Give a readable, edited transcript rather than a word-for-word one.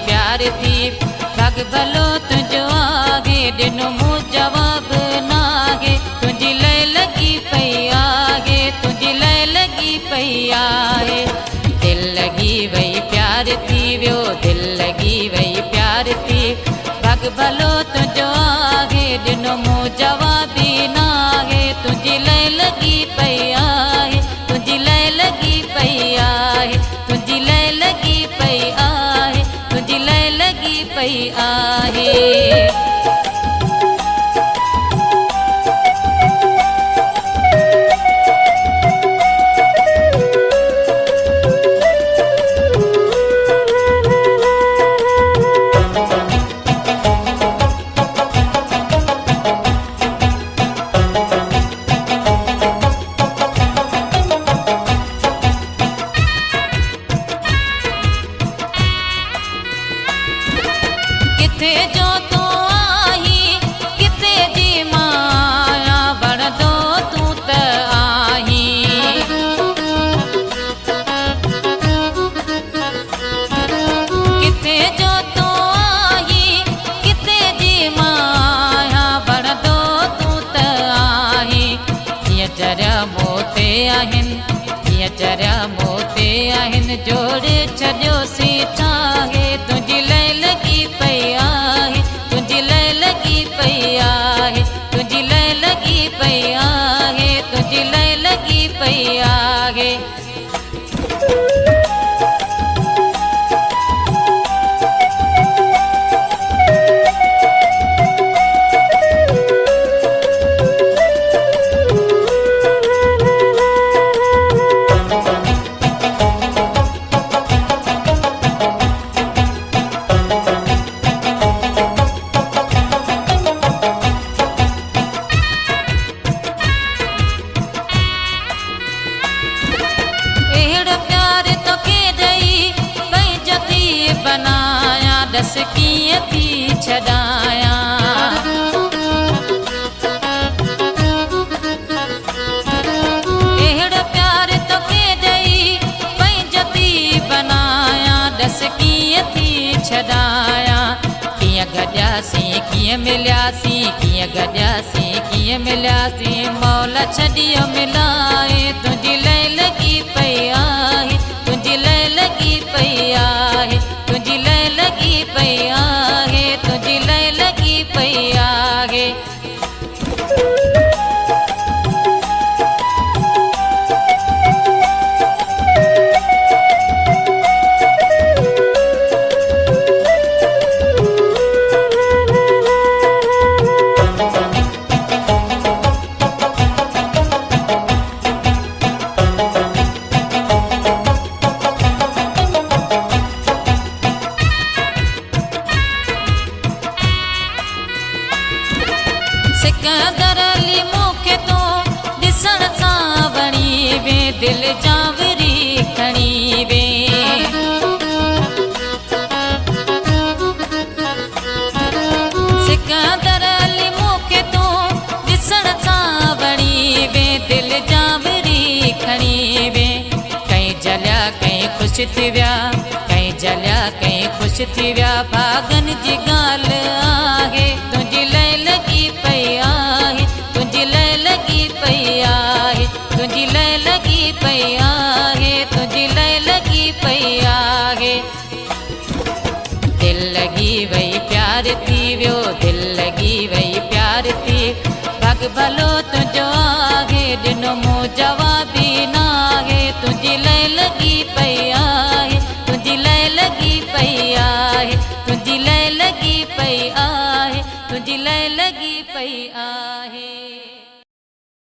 प्यार थी भग भलो तुझो आगे दिनो मूं जवाब नागे तुझी लय लगी पई आगे तुझी लय लगी पई आहे दिल लगी वही प्यार थी वियो दिल लगी वही प्यार थी भग भलो तुझो आगे दिनो मूं जवाब नागे तुझी लय लगी पई आहे तुझी लय लगी पई आहे तुझी लय लगी पई आहे तुझी लय लगी पई आहे किथे जो तू आई किथे जी माया बण दो तू त आई किथे जो तू आई किथे जी माया बण दो तू त आई कीअं चरिया मोते आहिनि कीअं चरिया मोते आहिनि जोड़े छॾियोसीं ठाहे तुंहिंजी लय लगी पई आहे तुंहिंजी लय लगी पई आहे तुंहिंजी लय लगी पई आहे तुंहिंजी लय लगी पई आहे बनाया दस कीअं थी छॾाया अहिड़ो प्यार तोखे ॾेई पंहिंजो थी बनाया दस कीअं थी छॾाया कीअं गॾियासीं कीअं मिलियासीं कीअं गॾियासीं कीअं मिलियासीं मौल छॾियो मिलाए तुंहिंजी लय लगी पई आहे तुंहिंजी लय लगी पई आहे तुंहिंजी लय लगी पई आहे तुंहिंजी लय लगी पई आहे सिकंदर अली मूंखे तो ॾिसण सां वणी वे दिल जावरी खणी वे सिकंदर अली मूंखे तो ॾिसण सां वणी वे दिल जावरी खणी वे कहीं जलिया कहीं ख़ुशि थी विया कहीं जलिया कहीं ख़ुशि थी विया भागन जी ॻाल्हि आहे तुंहिंजी लय लगी पई आहे तुंहिंजी लय लगी पई आहे तुंहिंजी लय लगी पई आहे तुंहिंजी लय लगी पई आहे दिल लगी वही प्यार थी वियो दिल लगी वही प्यार थी भग भलो तुझो आहे ॾिनो मूं जवाब नाहे तुंहिंजी लय लगी पई आहे तुंहिंजी लय लगी पई आहे तुंहिंजी लय लगी पई आहे तुंहिंजी लय लगी पई आहे।